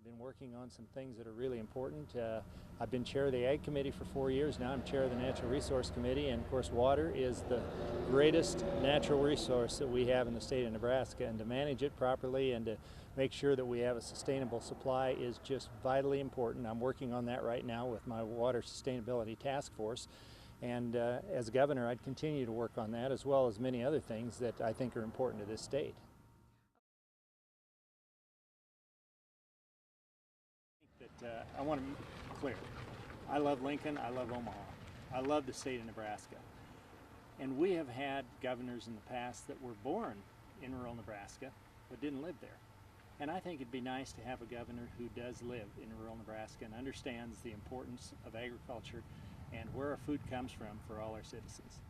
been working on some things that are really important. I've been chair of the Ag Committee for 4 years now. I'm chair of the Natural Resource Committee, and of course water is the greatest natural resource that we have in the state of Nebraska, and to manage it properly and to make sure that we have a sustainable supply is just vitally important. I'm working on that right now with my Water Sustainability Task Force, and as governor I'd continue to work on that as well as many other things that I think are important to this state. I want to be clear. I love Lincoln, I love Omaha, I love the state of Nebraska. And we have had governors in the past that were born in rural Nebraska but didn't live there. And I think it'd be nice to have a governor who does live in rural Nebraska and understands the importance of agriculture and where our food comes from for all our citizens.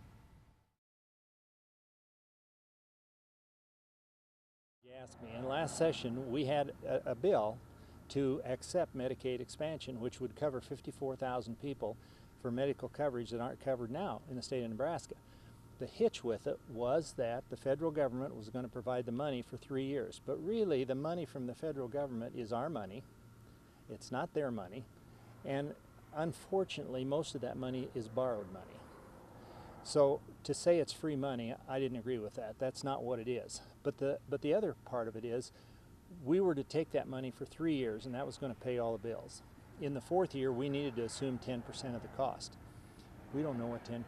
You asked me, in last session we had a bill to accept Medicaid Expansion, which would cover 54,000 people for medical coverage that aren't covered now in the state of Nebraska. The hitch with it was that the federal government was going to provide the money for 3 years, but really the money from the federal government is our money. It's not their money, and unfortunately most of that money is borrowed money. So to say it's free money, I didn't agree with that. That's not what it is. But the other part of it is, we were to take that money for 3 years, and that was going to pay all the bills. In the 4th year, we needed to assume 10% of the cost. We don't know what 10%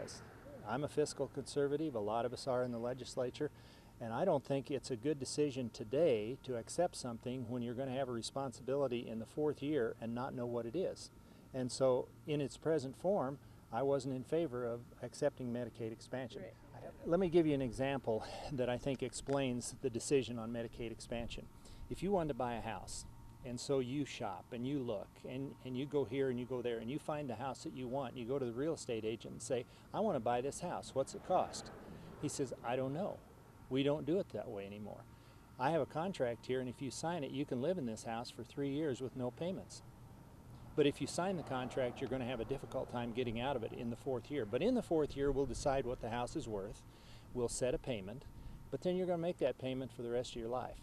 is. I'm a fiscal conservative, a lot of us are in the legislature, and I don't think it's a good decision today to accept something when you're going to have a responsibility in the 4th year and not know what it is. And so, in its present form, I wasn't in favor of accepting Medicaid Expansion. Right. Let me give you an example that I think explains the decision on Medicaid Expansion. If you wanted to buy a house, and so you shop and you look and you go here and you go there and you find the house that you want, and you go to the real estate agent and say, I want to buy this house, what's it cost? He says, I don't know. We don't do it that way anymore. I have a contract here, and if you sign it, you can live in this house for 3 years with no payments. But if you sign the contract, you're going to have a difficult time getting out of it in the 4th year. But in the 4th year, we'll decide what the house is worth. We'll set a payment, but then you're going to make that payment for the rest of your life.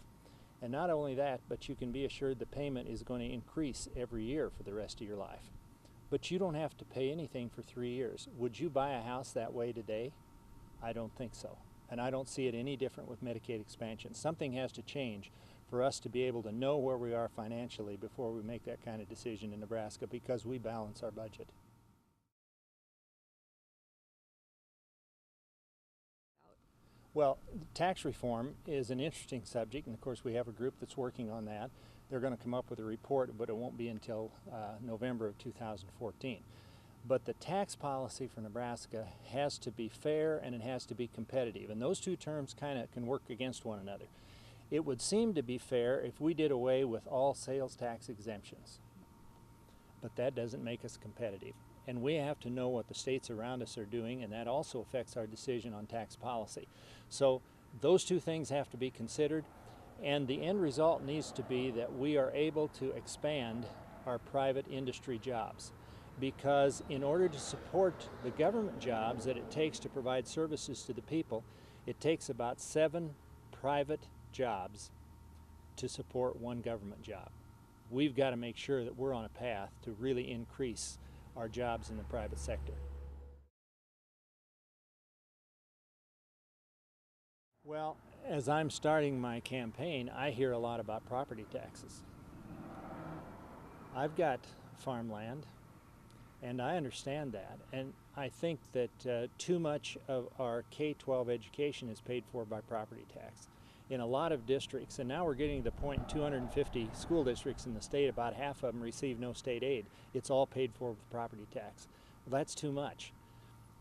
And not only that, but you can be assured the payment is going to increase every year for the rest of your life. But you don't have to pay anything for 3 years. Would you buy a house that way today? I don't think so. And I don't see it any different with Medicaid Expansion. Something has to change for us to be able to know where we are financially before we make that kind of decision in Nebraska, because we balance our budget. Well, tax reform is an interesting subject, and of course we have a group that's working on that. They're going to come up with a report, but it won't be until November of 2014. But the tax policy for Nebraska has to be fair and it has to be competitive, and those two terms kind of can work against one another. It would seem to be fair if we did away with all sales tax exemptions, but that doesn't make us competitive. And we have to know what the states around us are doing, and that also affects our decision on tax policy. So those two things have to be considered, and the end result needs to be that we are able to expand our private industry jobs. Because in order to support the government jobs that it takes to provide services to the people, it takes about 7 private jobs to support one government job. We've got to make sure that we're on a path to really increase our jobs in the private sector. Well, as I'm starting my campaign, I hear a lot about property taxes. I've got farmland, and I understand that, and I think that too much of our K-12 education is paid for by property tax. In a lot of districts, and now we're getting to the point in 250 school districts in the state, about half of them receive no state aid. It's all paid for with property tax. Well, that's too much.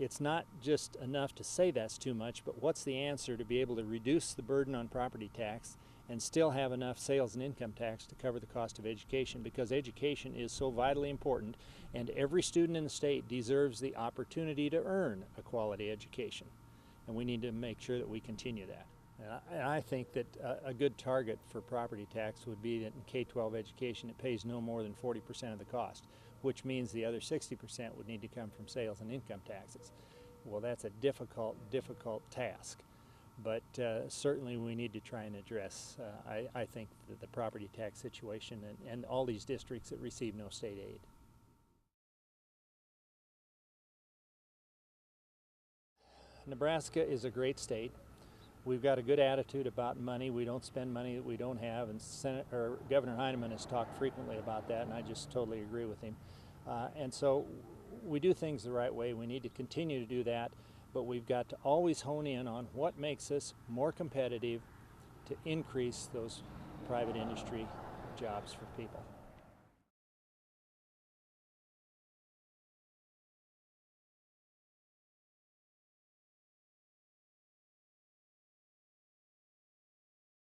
It's not just enough to say that's too much, but what's the answer to be able to reduce the burden on property tax and still have enough sales and income tax to cover the cost of education? Because education is so vitally important, and every student in the state deserves the opportunity to earn a quality education. And we need to make sure that we continue that. And I think that a good target for property tax would be that in K-12 education it pays no more than 40% of the cost, which means the other 60% would need to come from sales and income taxes. Well, that's a difficult task. But certainly we need to try and address, I think, the property tax situation and all these districts that receive no state aid. Nebraska is a great state. We've got a good attitude about money. We don't spend money that we don't have, and Governor Heineman has talked frequently about that, and I just totally agree with him. And so we do things the right way. We need to continue to do that, but we've got to always hone in on what makes us more competitive to increase those private industry jobs for people.